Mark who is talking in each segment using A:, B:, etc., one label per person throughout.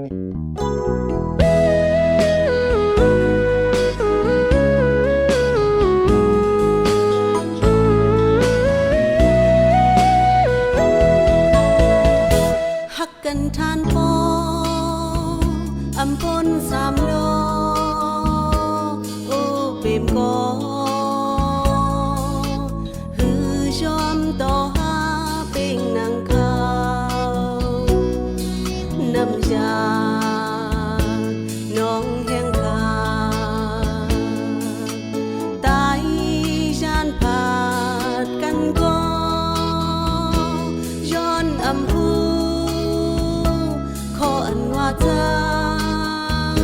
A: หักกันทานพออำพลสามโลโอ้เปรมก็ฮือชอมต่อหาเป่งนางเขาน้ำยาน้องแห่งขาตายชานผาดกันก็ย้อนอำพูขออันว่าจัง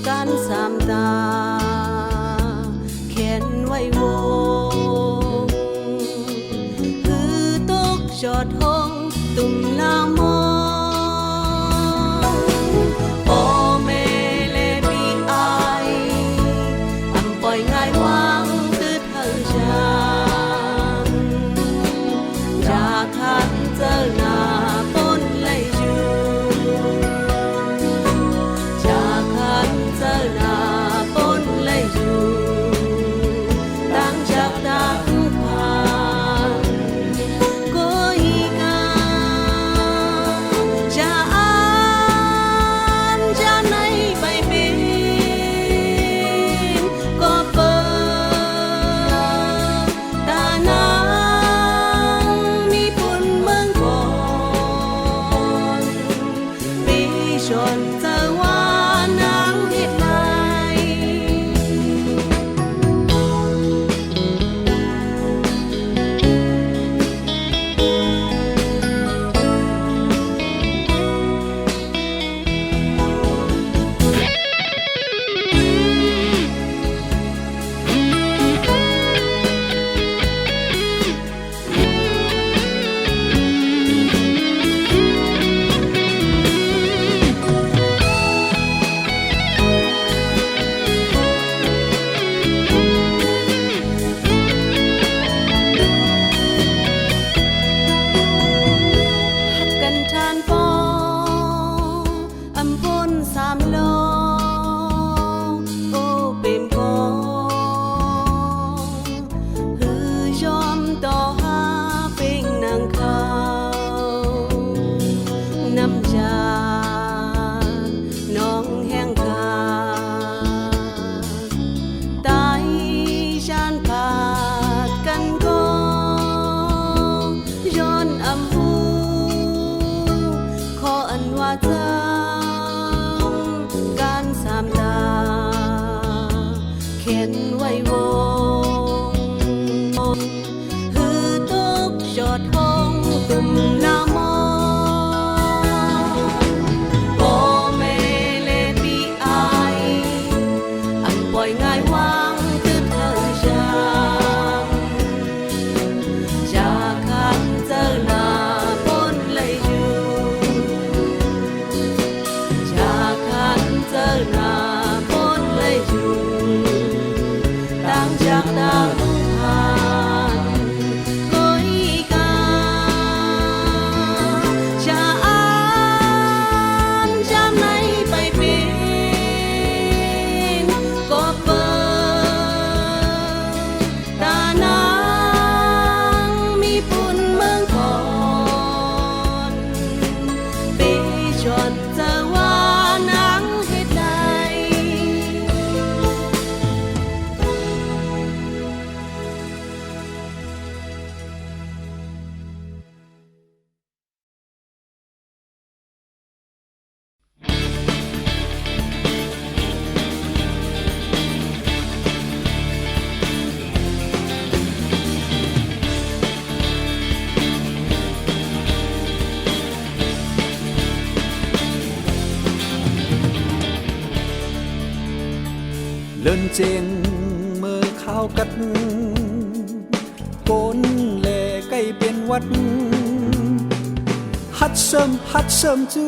A: การสามตาแขนไว้วงคือตกจอดห้องตุ่มลามองโอเมเลปีไออำปล่อยง่ายวางคือเธอฉันจากขันเจอหน้าปนเลยอยู่จากขันเจอหน้าปนเลยอยู่ตั้งจากดังผ่านก็อีกาจะอ่านจะไหนไปเป็นก็เปิดตานางมีปุ่นเมืองก่อนปีชนเจอว่านางเฮ็ดไรกันทานปออำพลสามโลโอ้เปรมก็ฮือยอมต่อหาเป่งนางเขาน้ำยาน้องแห้งขาตายชานผาดกันก็ย้อนอำพูขออันว่าจังการสามตาเข็นไว้วงฮือตกจอดห้องตุ่มลามองโอเมเลปีไออันปล่อยง่ายวางคือเธอฉันจากขันเจอหน้าปนเลยอยู่จากขันเจอหน้าปนเลยอยู่ตั้งจากดังผ่านก็อีกาจะอ่านจะไหนไปเป็นก็เปิดตานางมีปุ่นเมืองก่อนปีชนเจอว่านางเฮ็ดไร
B: เลินเจงเมื่อข้าวกัดโกนแลใกล้เป็นวัดฮัดเสริมจู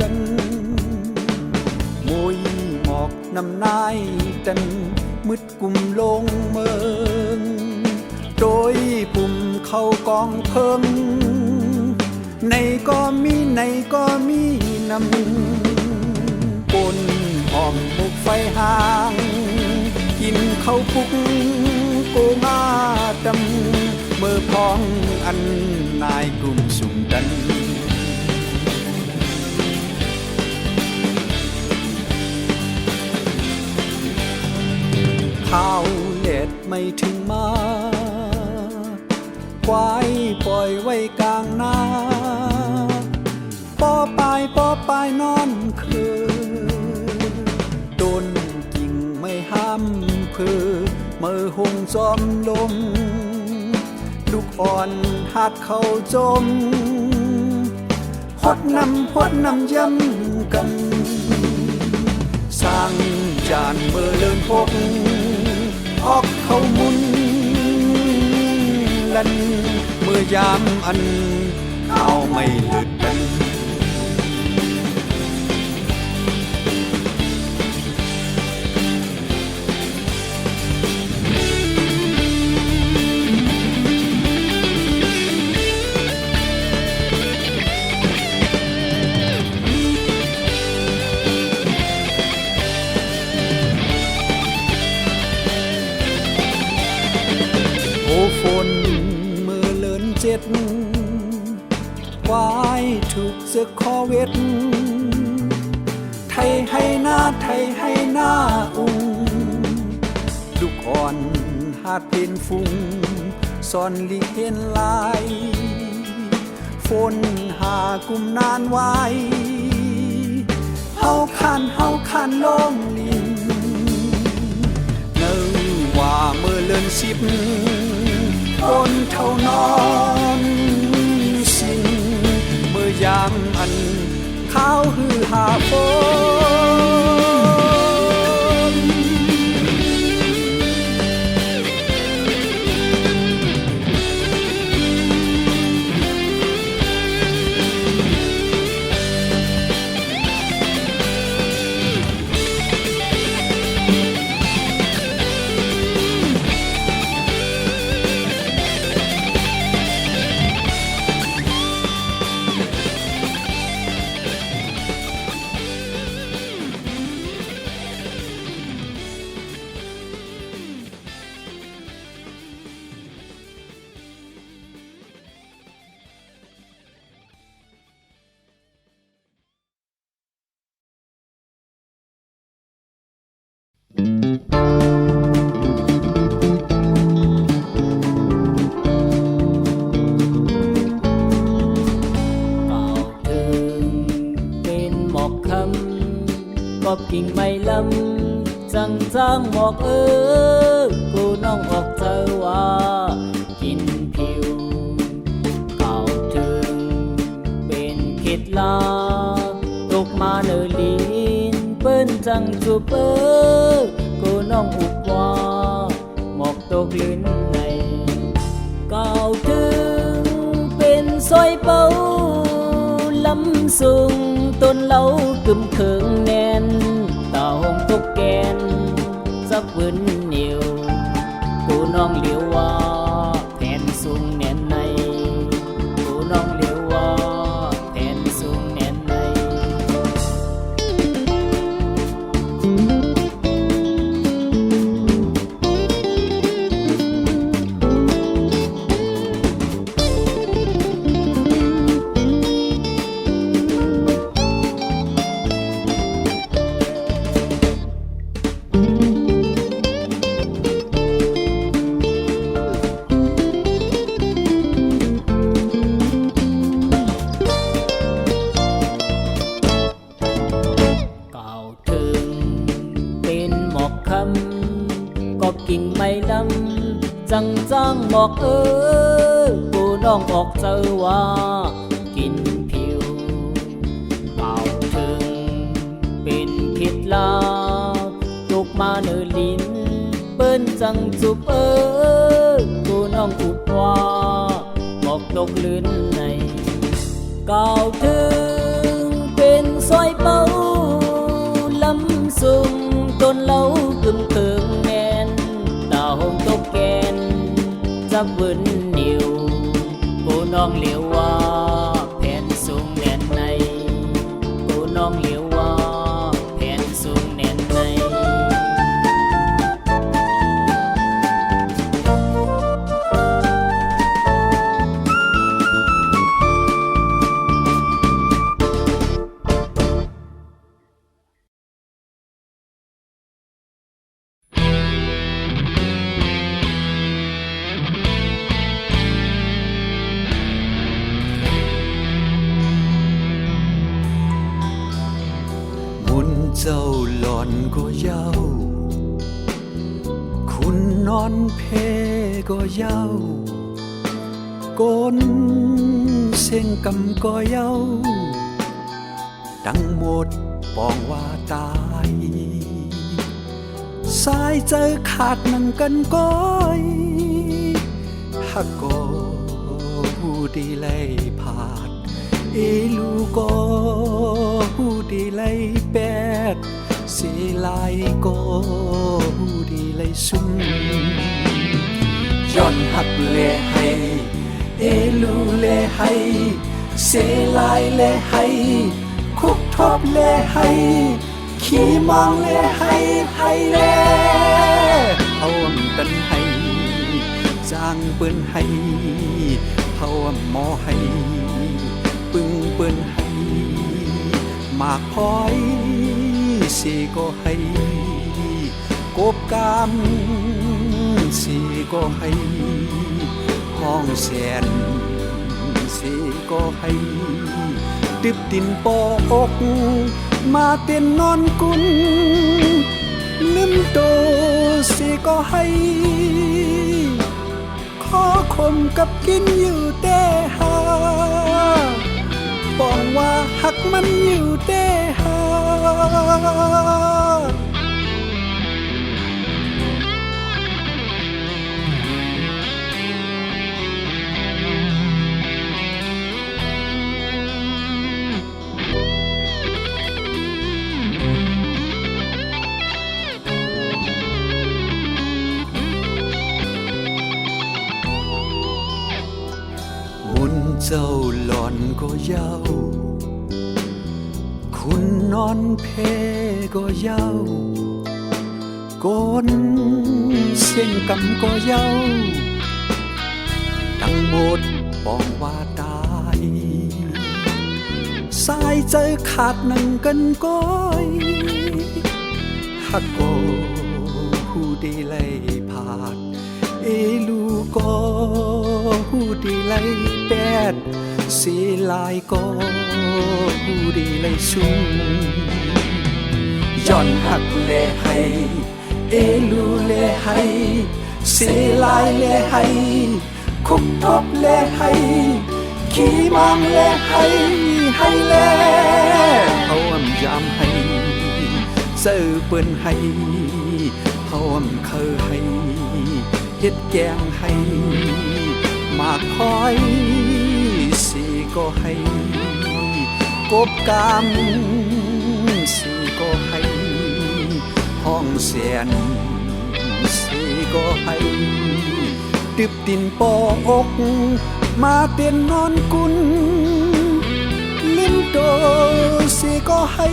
B: กันมวยหมอกนำนายตันมืดกุมลงเมืองโดยปุ่มเข้ากองเพิงในก็มีนำ นหอมบุกไฟห่าง กินข้าวปุกโกงาดำเมื่อพองอันนายกลุ่มสุ่มดันข้าวเล็ดไม่ถึงมาควายปล่อยไว้กลางนาป้อปลายนอนคือต้นกิ่งไม่ห้ามเพื่อเมื่อหงจอมลมลูกอ่อนหัดเข้าจมหดน้ำย้ำกันสร้างจานเมื่อเลิ่นพกออกเข้ามุนลันเมื่อยามอันเอาไม่หลุดกันโอ้ฝนมือเลินเจ็ดวายถูกเสือคอเวทไทยให้หน้าอุ้งลูกอ่อนหาดเป็นฟุ้งซ่อนลิเห็นลายฝนหากุมนานไว้เฮาคันลงลินเนื้อว่าเมื่อเลินสิบคนเท่านอนสิ้นเมื่อยามอันข้าวฮือหาฝน
C: กอบกิ่งไม่ลำจังหมอกกูน้องออกเจอว่ากินผิวเก่าถึงเป็นคิดลาตกมาเนอลินเปิ้นจังจูบกูน้องอุบว่าหมอกตกลื่นในเก่าถึงเป็นซอยเป้าลำสูงต้นเหลากึมเขิงแน่นตาหงตกแกนสักวินเหนียวกูน้องเหลียวว่าแผ่นสูงแน่นในกูน้องเหลียวว่าแผ่นสูงแน่นในกิ่งไม่ลำจังหมอกกูน้องออกเจอว่ากินผิวเป่าถึงเป็นคิดลาตกมาเนื้อลิ้นเปิ้นจังจุบกูน้องอุบว่าหมอกตกลื่นในก่าวถึงเป็นซอยเป้าลำสูงต้นเหลากึมเคิงแน่นตาหงตกแกนจับวินเหนียวกูน้องเหลียวว่าแผ่นสูงแน่นในกูน้องเหลียวว่าแผ่น
B: เจ้าหลอนก็เย้าคุณนอนเพก็เย้าโกนเส้นกำก็เย้าทั้งหมดปองว่าตายสายเจอขาดนั่งกันก้อยฮักก็หูดีไล่ผาดเอลูก็หูดีไล่แปดเสียลายก็หูดีไล่ซุ่มย้อนหักเลให้เอลูเลให้เสียลายเลให้คุกทบเลให้ขี้มองเลให้เลเอาตันให้จางเปิ้นให้เฮาหมอให้ปึงเปิ้นให้มากพอยสิก็ให้กบกามสิก็ให้ห้องแสนสิก็ให้ติบดินปอกมาเต้นนอนกุนลืมโตสิก็ให้ขอคมกับกินอยู่แต่หาบอกว่าหักมันอยู่แต่หาเจ้าหลอนก็เย้าคุณนอนเพก็เย้าโกนเส้นกำก็เย้าทั้งหมดปองว่าตายสายใจขาดนั่งกันก้อยฮักก็หูดีไล่ผาดเอลูก็หูดีไล่แปดเสียลายก็หูดีไล่ซุ่มย้อนหักเลให้เอลูเลให้เสียลายเลให้คุกทบเลให้ขี้มองเลให้เลเอายามให้เจอเปิ้นให้เอาเคยให้เฮ็ดแกงให้มากคอยสิก็ให้กบกามสิก็ให้ห้องแสนสิก็ให้ติบดินปอกมาเต้นนอนกุนลิ้นโตสิก็ให้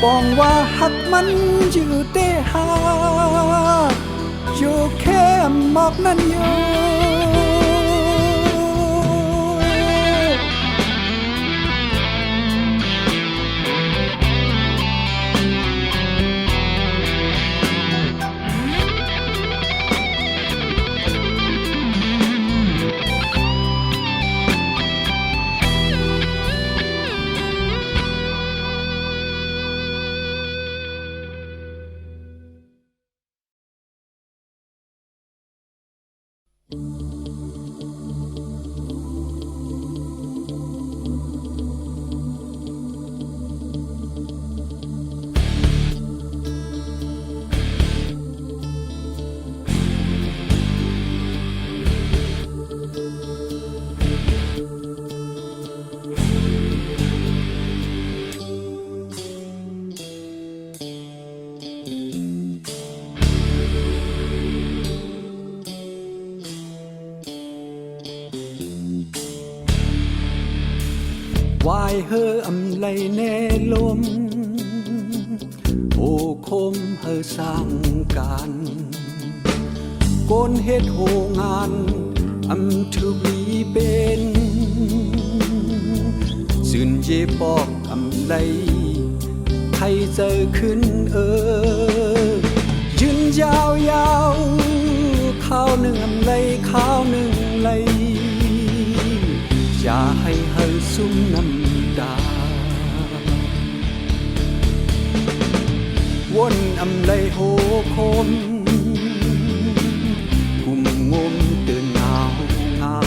B: บอกว่าหักมันอยู่แต่หาอยู่แค่หมอกนั่นอยู่วายเฮออำไลแน่ลมโอคมเฮอสร้างการโกนเฮ็ดโหงานอำทุบีเป็นสื่นเยปอกอำไลไทยเจอขึ้นยืนยาวข้าวหนึ่งอำไลข้าวหนึ่งไลอย่าให้เฮอซุ่มน้ำตา วนอำไลโหคมกุมงมตื่นเงาเงา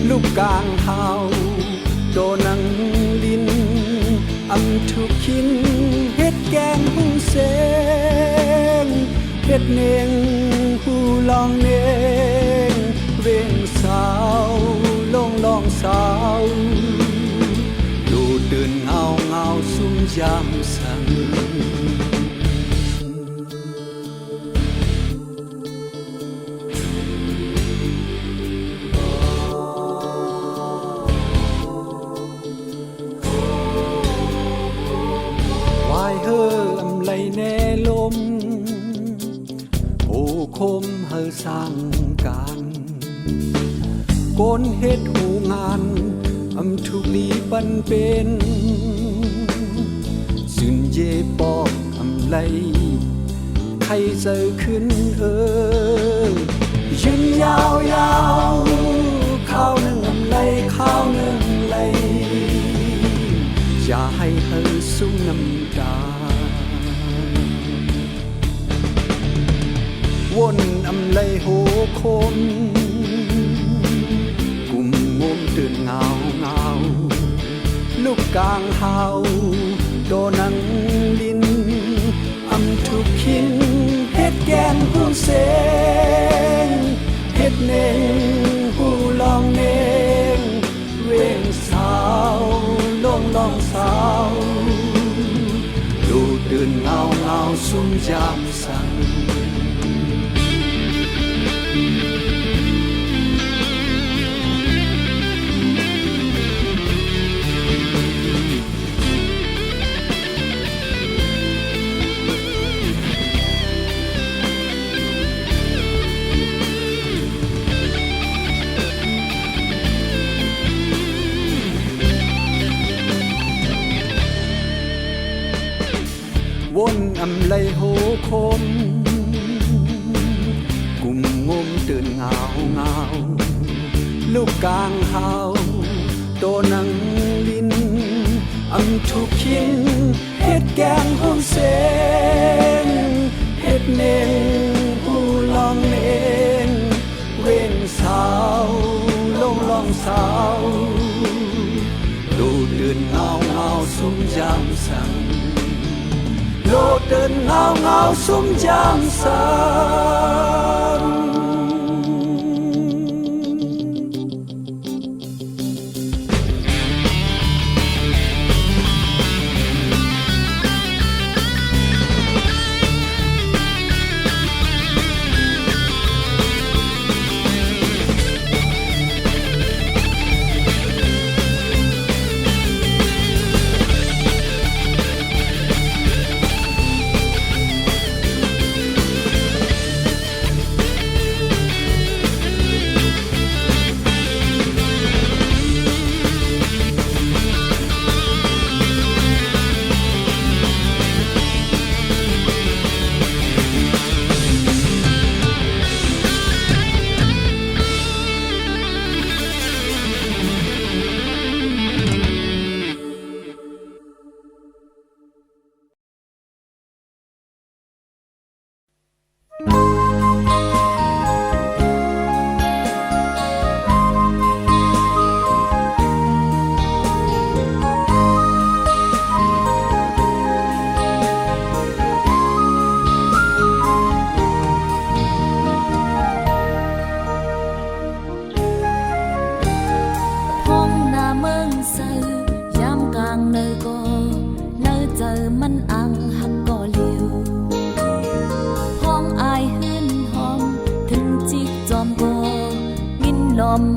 B: ลูกกลางเฮาโดนังลินอำทุกขินเฮ็ดแกงหูเสงเฮ็ดเนงหูลองเนงเร่งสาวลงลองสาวดูตื่นเงาเงาซุ่มยามสังวายเฮออำไลแน่ลมโอ้คมเฮอสร้างการโกนเฮ็ดหูงานอำทุกลีปันเป็นสุนเยปอกอำไลใครเจอขึ้นยืนยาวยาวข้าวหนึ่งอำไลข้าวหนึ่งไหลอย่าให้เธอสู้น้ำตาวนอำไลโหคมกุมงมตื่นเงาเงาลูกกลางเฮาโดนังลินอำทุกขินเฮ็ดแกงหูเสงเฮ็ดเนงหูลองเนงเร่งสาวลงลองสาวดูตื่นเงาเงาซุ่มยามสังวนอำไลโหคมกุมงมตื่นเงาเงาลูกกลางเฮาโดนังลินอำทุกขินเฮ็ดแกงหูเสงเฮ็ดเนงหูลองเนงเร่งสาวลงลองสาวดูตื่นเงาเงาสุมยามสังโลดเดินเงาเงาซุ่มยามสัง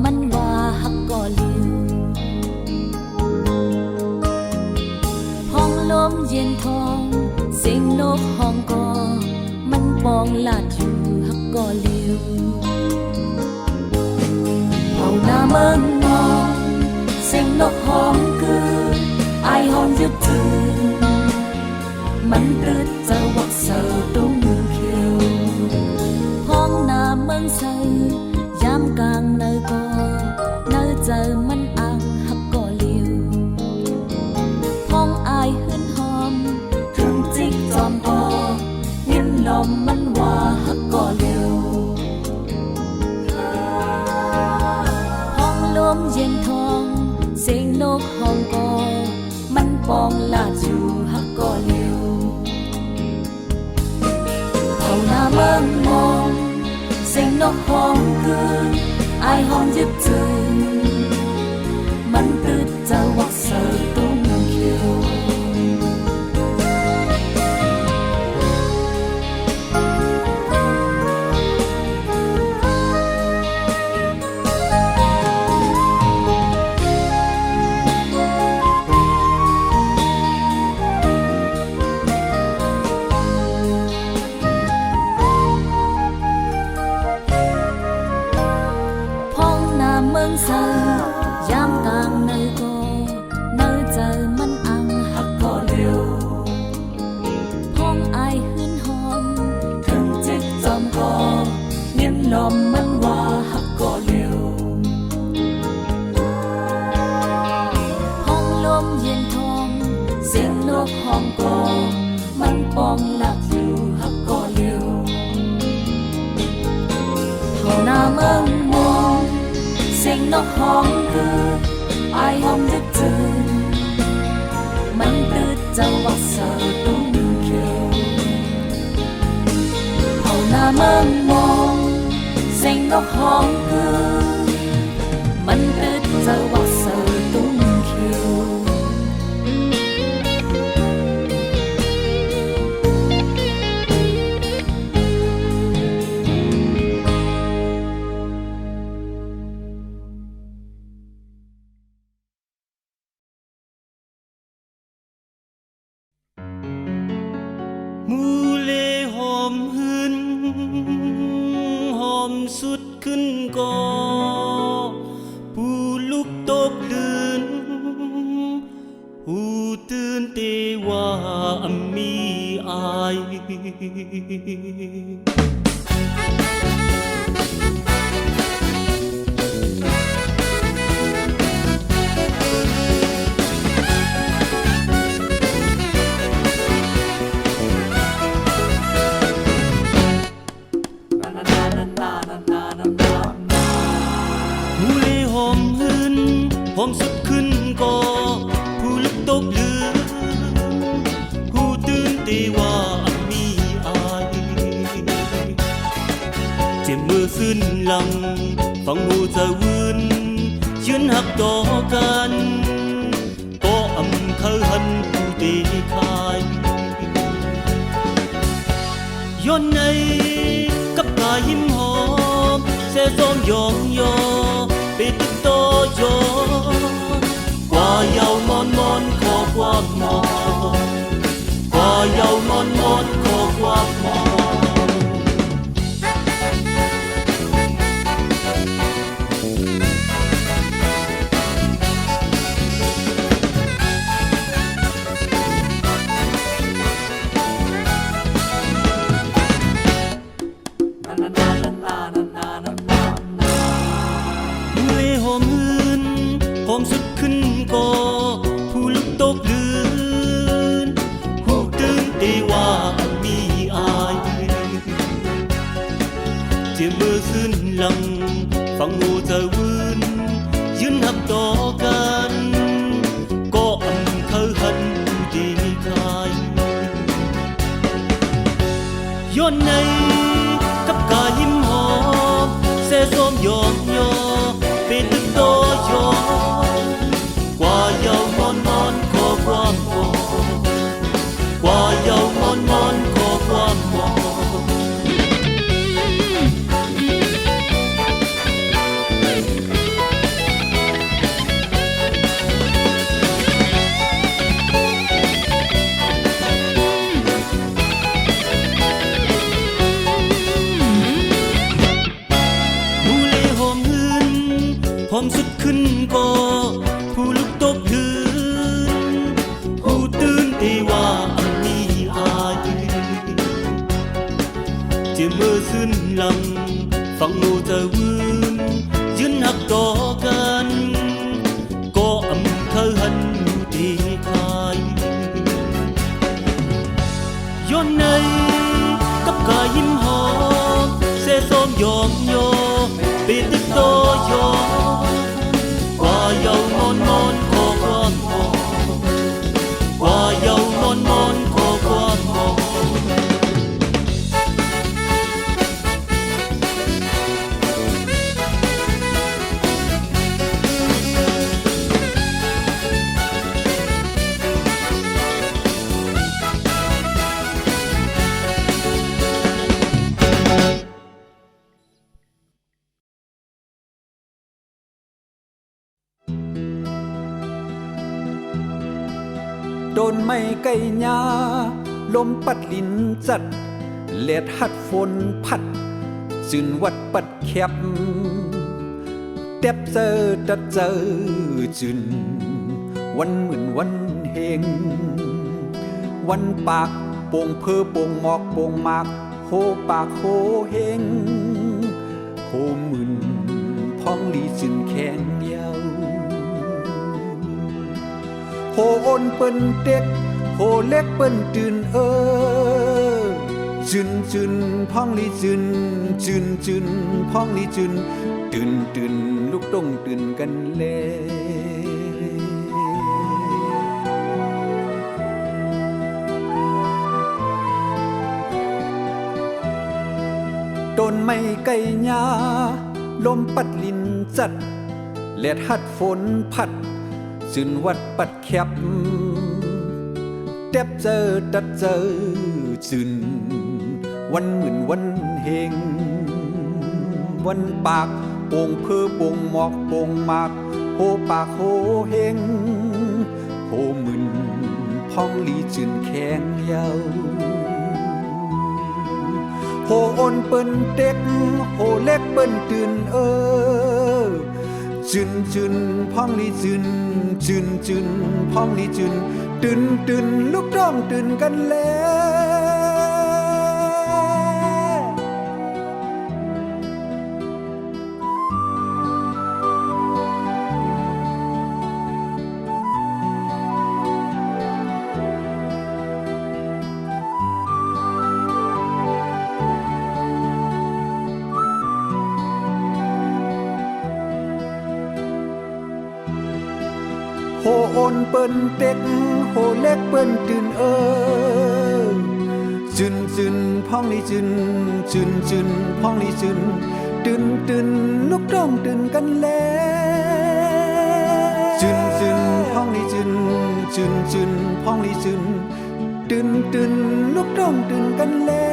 B: มันว่าฮักก็เลียวห้องลมเย็นทองเสียงนกห้องก็มันปองลาดอยู่ฮักก็เลียวเอาหน้าเมืองนองเสียงนกห้องคือไอห้องยึดถือมันรึดจะวักเสาตุ้งเขียวห้องหน้าเมืองใสยามกลางเนยก็เนยเจอมันอังฮักก็เลียวห้องอายหืนหอมถึงจิกจอมพอ
A: ลาจูฮักก็เร็วเขาหน้าเมืองมองเสียงนกฮ้องคือไอห้องยึดถึงมันตื่นจะวักเสือตุ้งเขียวเมืองเสือยามกลางในก็ในใจมันอังหักก็เร็วพ้องอายหืนหอมถึงจิตจอมก็เนียนลมมันว่าหักก็เร็วพ้องลมเย็นทองเสียงนกห้องก็มันปองหลักอยู่หักก็เร็วเท่าหน้าเมืองมองเสียงนกฮ้องคือไอห้องดึกตื่นมันตื่นจะวักเสือตุ้งเขียวเอาหน้าเมืองมองเสียงนกฮ้องคือมันตื่นจะวักเสือตุ้งเขียว
D: มูเลหอมหืนหอมสุดขึ้นก่อผู้ลุกตกลื่นหูตื่นเตว่ามีอายหูเลหอมหืนหอมสุดขึ้นก่อผู้ลุกตกลือหูตื่นเตว่ามีอายเจ็บมือขึ้นหลังฟังหูจะวืนยืนหักต่อกันก็อำเขาหันผู้เตคายย้อนในกับกายยิ้มหอมเสียซ้อมยองยอไปติดต่อยอกว่าเยาวมอนมอนขอความมองกว่าเยาวมอนมอนขอความมองหอมสุดขึ้นก่อผู้ลุกตกลื่นหูตื่นเตว่ามีอายเจ็บมือขึ้นหลังฟังหูจะวืนยืนหักต่อกันก็อำเขาหันผู้เตคายย้อนในกับกายยิ้มหอมเสียซ้อมยองยอเป็นตึกโตยอกว่าเยาวมอนมอนขอความมองกว่าเยาวมอนมอนขอความมองหูเลหอมหืนหอมสุดขึ้นก่อผู้ลุกตกลื่นหูตื่นเตว่ามีอายเจ็บมือขึ้นหลังฟังหูจะวืนยืนหักต่อกันก็อำเขาหันผู้เตคายย้อนในกับกายยิ้มหอมเสียซ้อมยองยอไปตึกโตยอกว่าเยาวมอนมอนขอความมองกว่า
B: ต้นไม้ไก่หญ้าลมปัดลินจัดแลดหัดฝนพัดจึนวัดปัดแคบเต็บเจอตัดเจอจึนวันหมื่นวันเฮงวันปากโป่งเพอโป่งหมอกโป่งหมากโหปากโหเฮงโหหมื่นพ้องลีจึนแข็งเยาวโหโอนเปิ้นเด็กโหเล็กเปิ้นตื่นจึนจึนพ้องลีจึนจึนจึนพ้องลีจึนตื่นตื่นลูกต้องตื่นกันเลยต้นไม้ไก่หญ้าลมปัดลินจัดแลดหัดฝนพัดจึนวัดปัดแคบเต็บเจอตัดเจอจึนวันหมื่นวันเฮงวันปากโป่งเพอโป่งหมอกโป่งหมากโหปากโหเฮงโหหมื่นพ้องลีจึนแข็งเยาวโหโอนเปิ้นเด็กโหเล็กเปิ้นตื่นจึนจึนพ้องลีจึนจึนจึนพ้องลีจึนตื่นตื่นลูกต้องตื่นกันแล้วโหโอนเปิ้นเด็กโหเล็กเปิ้นตื่นจึนจึนพ้องลีจึนจึนจึนพ้องลีจึนตื่นตื่นลูกต้องตื่นกันแล้วจึนจึนพ้องลีจึนจึนจึนพ้องลีจึนตื่นตื่นลูกต้องตื่นกันแล้ว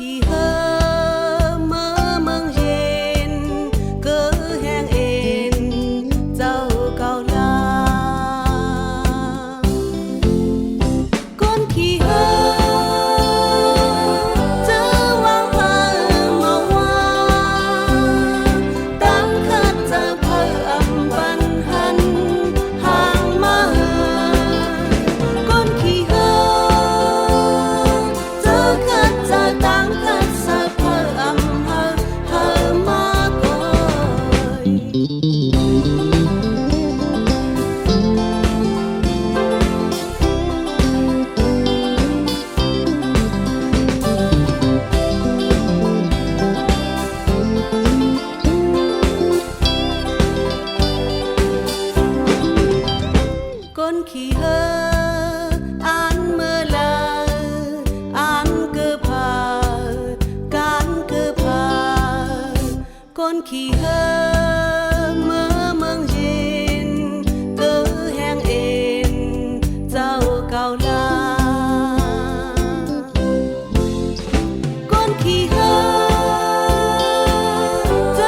A: ขี่เฮอเมื่อเมืองเย็นเกอแห้งเอ็นเจ้าเก่าลาก้นขี่เฮอเจอวางพาเมาว่าตั้งคัดจะเพิ่มปันหันห่างมาก้นขี่เฮอเจอคัดจะตั้งก้นขี่เฮออ่านเมื่อลาอ่านเกือพาการเกือพาก้นขี่เฮอเมื่อเมืองเย็นเกือแห้งเอ็นเจ้าเก่าลาก้นขี่เฮอเ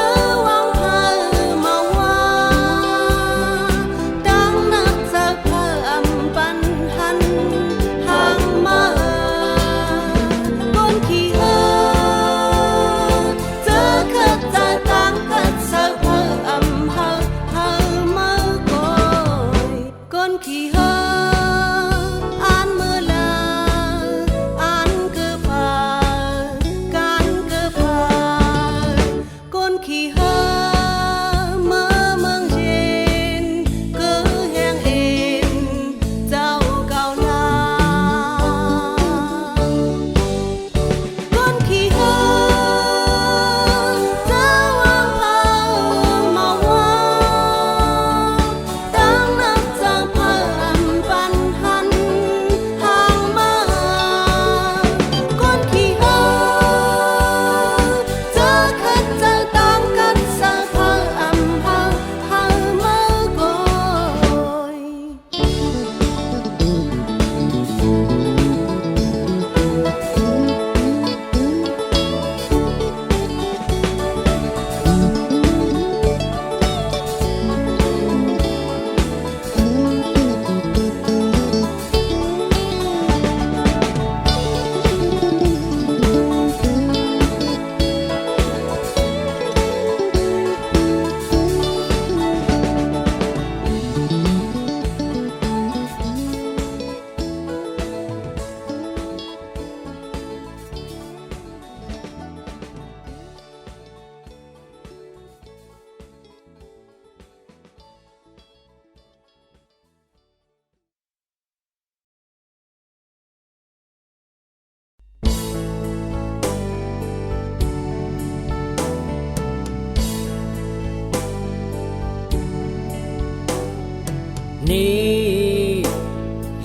C: นี่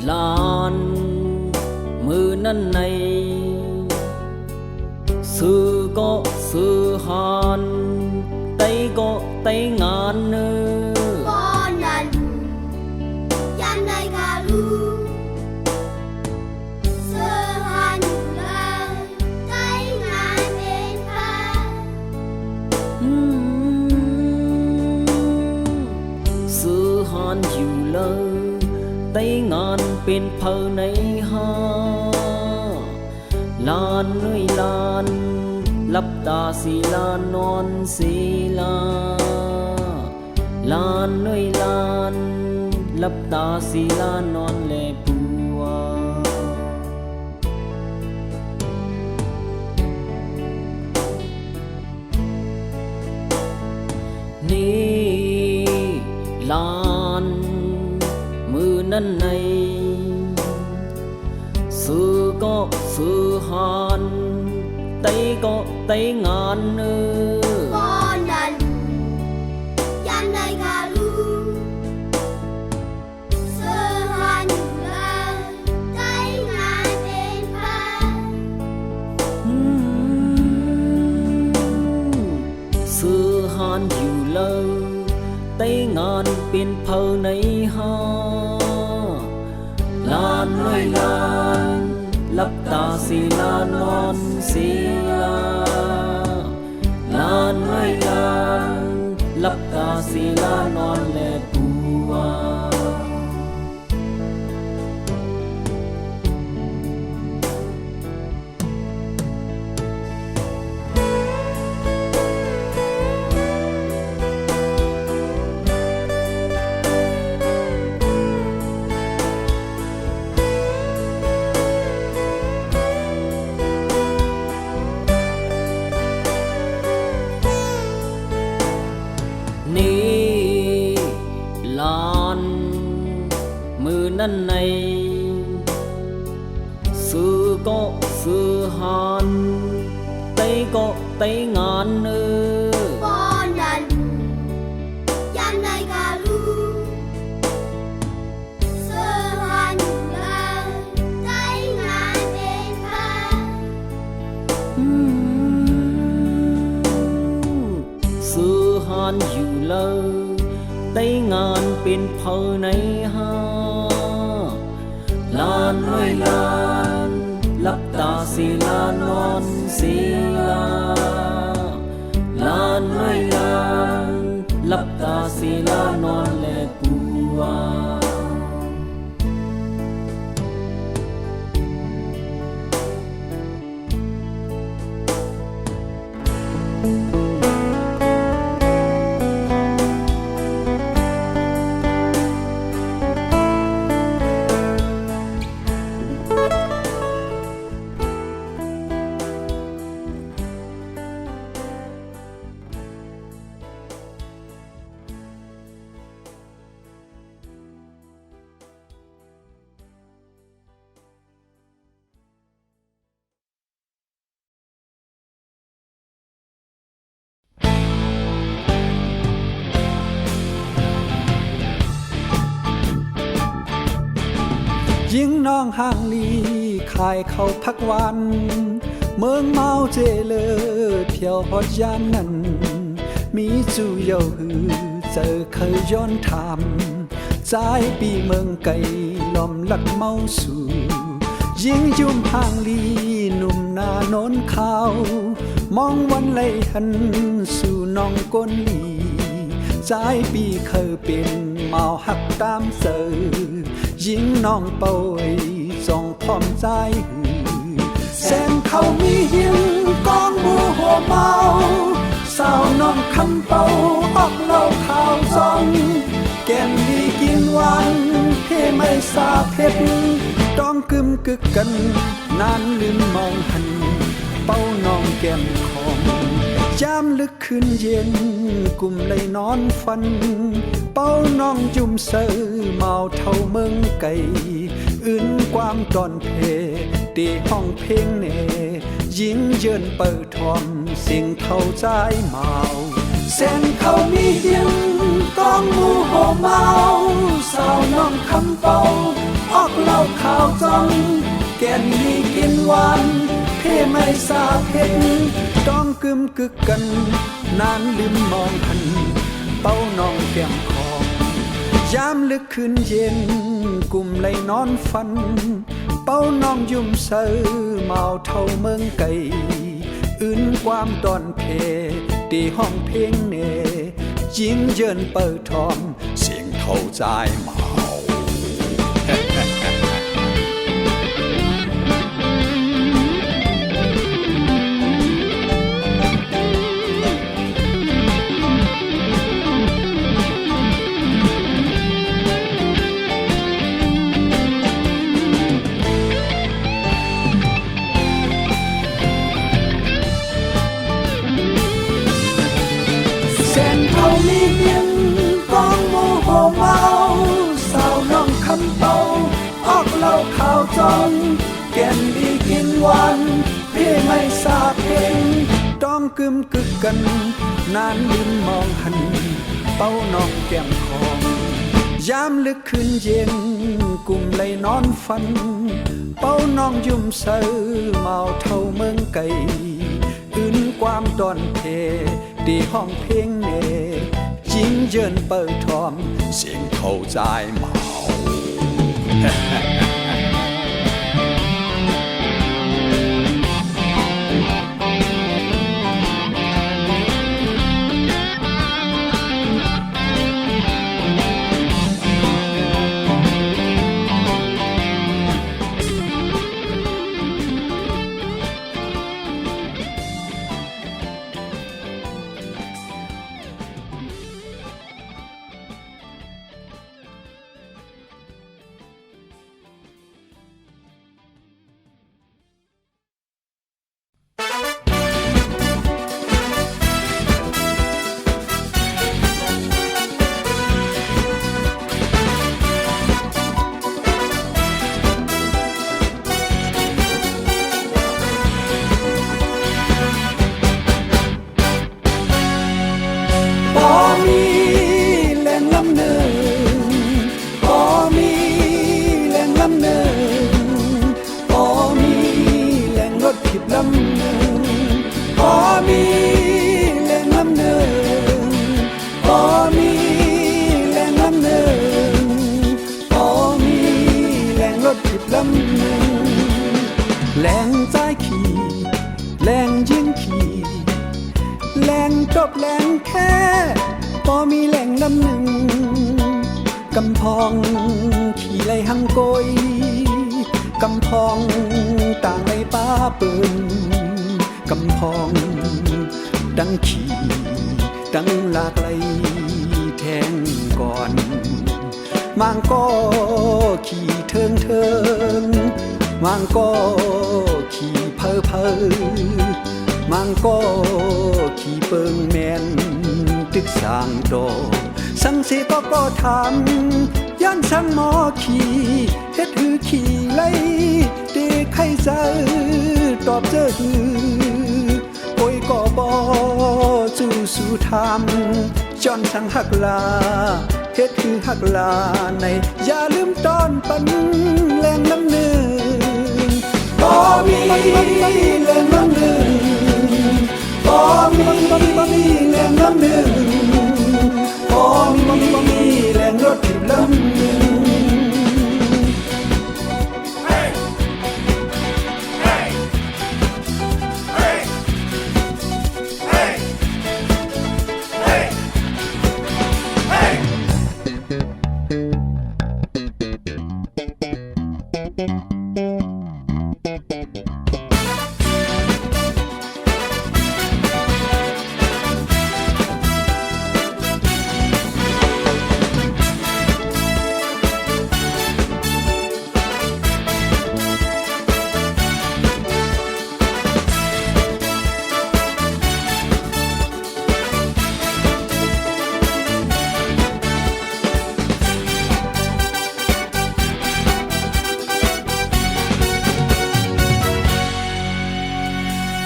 C: ลานมือนั้นในซื้อก็ซื้อหานไต้ก็ไต้งานเนอ
E: บ่นั้นยันได้กะรู้เสื้อหันเลยใจงานเป็นพา
C: ซื้อหานอยู่เลยไต้งานเป็นเพอในหาลานน้อยลานลับตาสีลานนอนสีลาลานน้อยลานลับตาสีลานอนแลปัวนี่ลานมือนั้นในซื้อก็ซื้อหานไต้ก็ไต้งานเนอ
E: บ่นั้นยันได้กะรู้เสื้อหันเลยใจงานเป็นพา
C: ซื้อหานอยู่เลยไต้งานเป็นเพอในหาลานน้อยลานลับตาสีลานอนสีลาลานน้อยลานลับตาสีลานอนแลปัวนี่ลานมือนั้นในซื้อก็ซื้อหานไต้ก็ไต้งานเนอ
E: บ่นั้นยันได้กะรู้เสื้อหันเลยใจงานเป็นพา
C: ซื้อหานอยู่เลยได้งานเป็นเพอในหาลานน้อยลานลับตาสีลานอนสีลาลานน้อยลานลับตาสีลานอนแลปัว
B: ยิงน้องห่างลีขายเขาพักวันเมืองเมาเจเลอเที่ยวฮอดยามนั้นมีจู่เยาหือเจอเคยย้อนถามใจปีเมืองไก่ลอมลักเมาสู่ยิงยุ่มห่างลีหนุ่มหน้าโน้นขาวมองวันไหลหันสู่น้องก้นลีใจปีเคยเป็นเมาหักตามเสือยิงน้องเป่ยส่องพร้อมใจหือแสงเขามียิงกองบัวหัวเมาสาวน้องคำเป่าออกเล่าข่าวซองแก้มดีกินหวานเพ่ไม่สาเพชรต้องกึมกึกกันนานลืมมองหันเป้าน้องแก้มของยามลึกคืนเย็นกุมเลยนอนฝันเป้าน้องจุ่มเสือเมาเท่าเมืองไก่อื่นความตอนเพตีห้องเพลงเนยิงเยินเปิดทอมเสียงเท่าใจเมา เส้นเขามีเดียงกองหมูโหเมาสาวน้องคำเป่าออกเหล่าขาวจังแก่นมีกินหวานเพ่ไม่สาเพ็นต้องกึมกึกกันนานลืมมองหันเป้าน้องแก้มคอยามลึกคืนเย็นกลุ่มไหลนอนฝันเป้าน้องยุ่มเซอเมาเท่าเมืองไก่อื่นความตอนเพตีห้องเพลงเนยิงเยินเปิดทอมเสียงเท่าใจเมาเส้นเขามีเดียงกองโมโหเมาสาวน้องคำเป่าออกเหล่าขาวจองแก่นดีกินหวานเพ่ไม่สาเพลงต้องกึมกึกกันนานลืมมองหันเป้าน้องแก้มคองยามลึกคืนเย็นกลุ่มไหลนอนฝันเป้าน้องยุ่มเซอเมาเท่าเมืองไก่อื่นความตอนเพตีห้องเพลงเนยิงเยินเปิดทอมเสียงเข้าใจเมา แรงใจขี่แรงยิงขี่แรงจบแรงแค่พอมีแหล่งลำหนึ่งกำพองขี่ไหลหังโกยกำพองต่างไหลป้าเปิ่นกำพองดังขี่ดังหลากไหลแทงก่อนมางก็ขี่เทิงเทิงมังก็ขี่เพอเพอมังก็ขี่เปิงแมนตึกสร้างโดสังเสก็ทำย่านสังหมอขี่เฮ็ดหือขี่ไล่เด็กให้เจอตอบเจอหือโอ้ยก็บ่สู้ทำจอนสังหักลาเฮ็ดคือหักลาในอย่าลืมตอนปันแรงน้ำหนึ่งบ่มีแรงน้ำหนึ่งบ่มีแรงน้ำหนึ่งบ่มีแรงรถทิพย์ลำหนึ่ง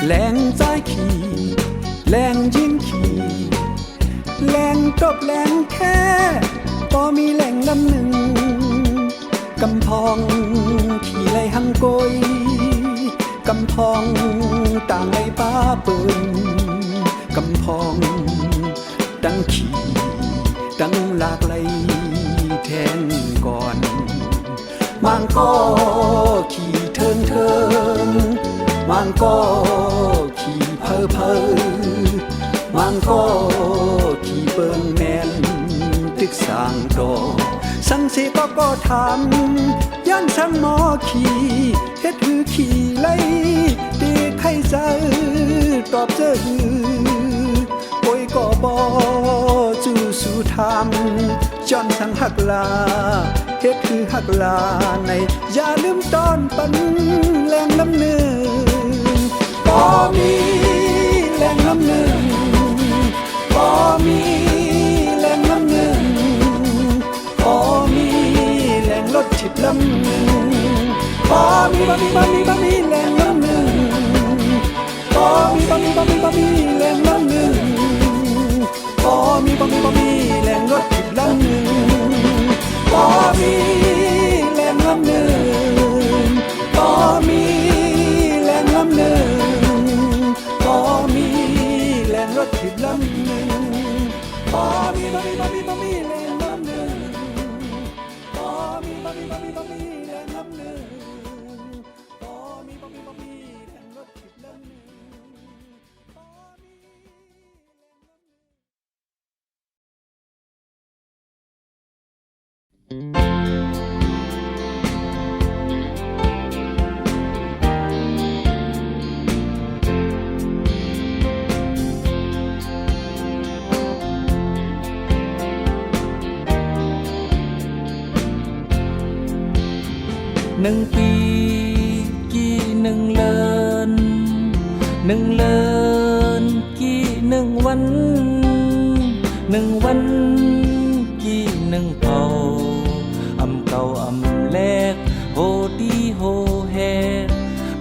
B: แรงใจขี่แรงยิงขี่ แหล่งจบแหล่งแค่ก็มีแหล่งลำหนึ่งกำพองขี่ไหลหังโกยกำพองต่างไหลป้าเปินกำพองดังขี่ดังหลากไหลแทนก่อนมังก็ขี่เทิงเทิงมังก็ขี่เพอเพอมังก็ขี่เปิงแมนตึกสร้างดอกสังเสก็ถามย่านสังหมอขี่เฮ็ดหือขี่ไล่ตีไข่เจอตอบเจอหือโอยก็บ่จูสู่ทำจอนสังหักลาเฮ็ดคือหักลาในอย่าลืมตอนปันแรงลำหนึ่งก็มีแรงลำหนึ่งก็มีแรงลำหนึ่งก็มีแรงรถฉิบลำหนึ่งก็มีแรงลำหนึ่งก็มีแรงลำหนึ่งก็มีแรงรถฉิบลำหนึ่งก็มีแรงลำหนึ่งก็มีแรงลำหนึ่งก็มีแรงรถถิบลำหนึ่งก็มีแรงลำหนึ่งก็มีแรงลำหนึ่งก็มีแรงรถถิบลำหนึ่ง
C: หนึ่งปีกี่หนึ่งเลินหนึ่งเลินกี่หนึ่งวันหนึ่งวันกี่หนึ่งเผาอำเก่าอำแลกโหดีโหแฮ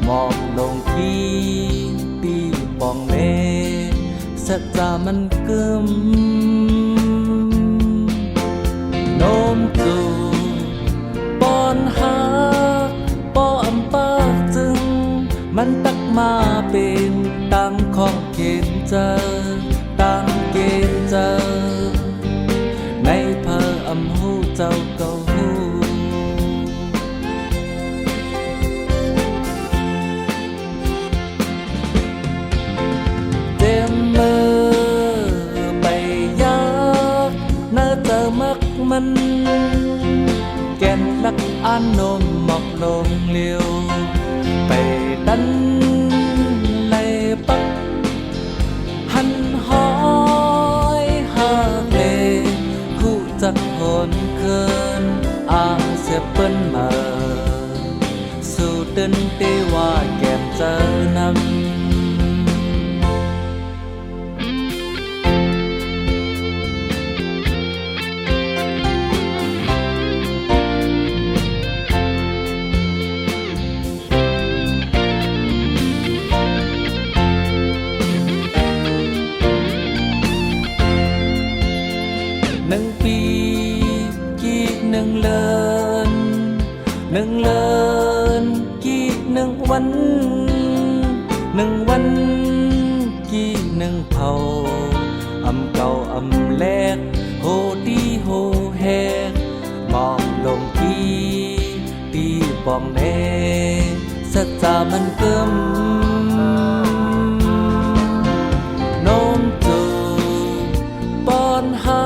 C: หมอกลงที่ตีปองเมสัจจามันกึมโน้มจูปอนหาปออำปากจึงมันตักมาเป็นตังของเขนเจอตังเกณฑ์เจอในเพออำหูเจ้าเก่าหูเต็มมือไปยากน่าจะมักมันแก่นลักอานมหมอกลงเลี้ยวไปดันไล่ปักหันหอยหากเลคู่จักหนเคินอ่างเสียเปิ้นมาสู่เดินเตว่าแก้มเจอนำหนึ่งปีกี่หนึ่งเลินหนึ่งเลินกี่หนึ่งวันหนึ่งวันกี่หนึ่งเผาอำเก่าอำแลกโหดีโหแฮกหมอกลงที่ตีปองแน่สัจจามันเกิมโน้มจูปอนหา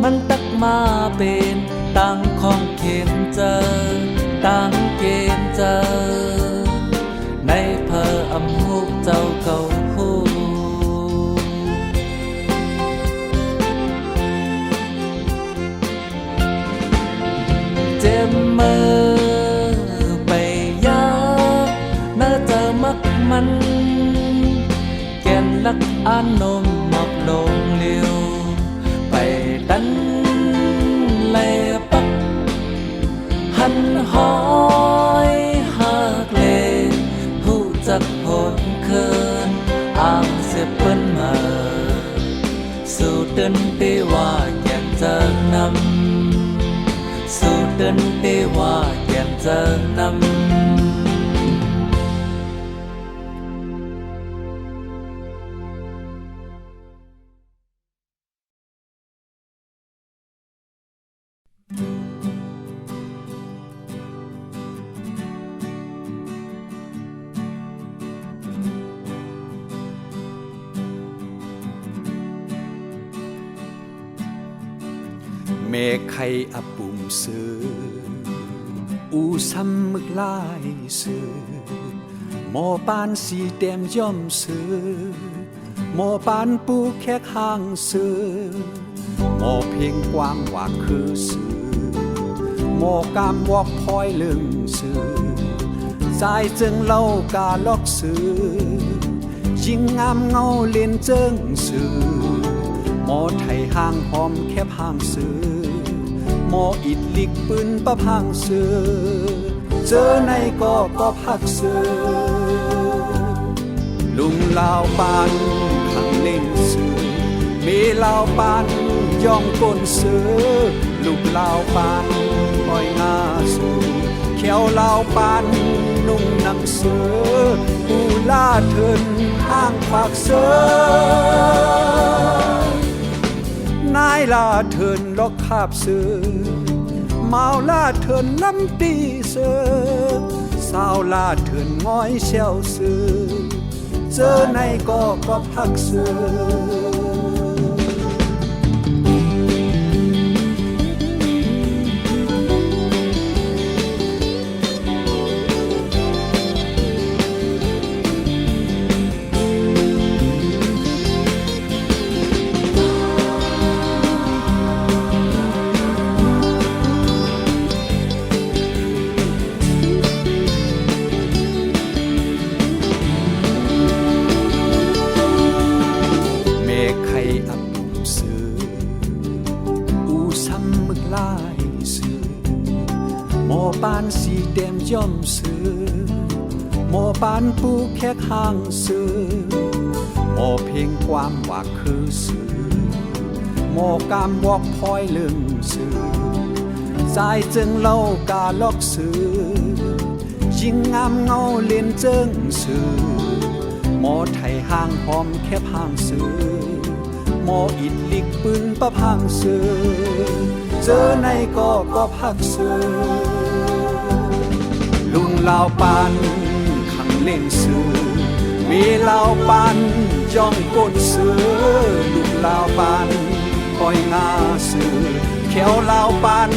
C: มันตักมาเป็นตังของเข็นเจอตังเกณฑ์เจอในเพออำหูเจ้าเก่าหูเจ็บมือไปยากน่าจะมักมันแก่นลักอานมหมอกลงเลี้ยวไปดันไล่ปักหันหอยหากเลผู้จักหนเคินอ่างเสียเปิ้น เจอนำ
B: เมฆไข่อับปุ่มเสืออูซ้ำมึกลายเสือหมอปานสีแต้มย่อมเสือหมอปานปูแค่ข้างเสือหมอเพียงกว้างว่าคือเสือหมอกามวอกพลอยเลื่องเสือสายจึงเล่ากาลอกเสือยิ่งงามเงาเลียนเจิงเสือหมอไทยห่างหอมแคบห่างเสือหมออิดลิกปืนประพังเสือเจอในก็พักเสือลุงลาวปานขังเล่นเสือเมลาวปานย่องก้นเสือลูกลาวปานปล่อยงาเสือเขียวลาวปานนุ่งหนังเสือปูล่าเถินห้างปากเสือนายลาเถินล็อกคาบเสือเมาลาเถินลำตีเสือสาวลาเถินง้อยเชวเสือเจอในก็พักเสือปานสีแต้มย่อมเสือหมอปานปูแค่ข้างเสือหมอเพียงความว่าคือเสือหมอกามวอกพลอยเลื่องเสือสายจึงเล่ากาลอกเสือยิ่งงามเงาเลียนเจิงเสือหมอไทยห่างหอมแค่พังเสือหมออิดลิกปืนประพังเสือเจอในก็พักเสือลุงลาวปานขังเล่นเสือมีลาวปานจ้องก้นเสือลุงลาวปานปล่อยงาเสือเขียวลาวปาน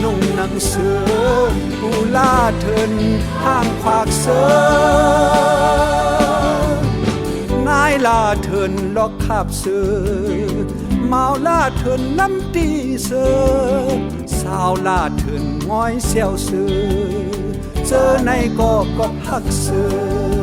B: นุ่งหนังเสือปูล่าเถินห้างขวากเสือนายลาเถินล็อกคาบเสือเมาลาเถินลำตีเสือสาวลาเถินง้อยเซวเสือเจอในก็พักเสือ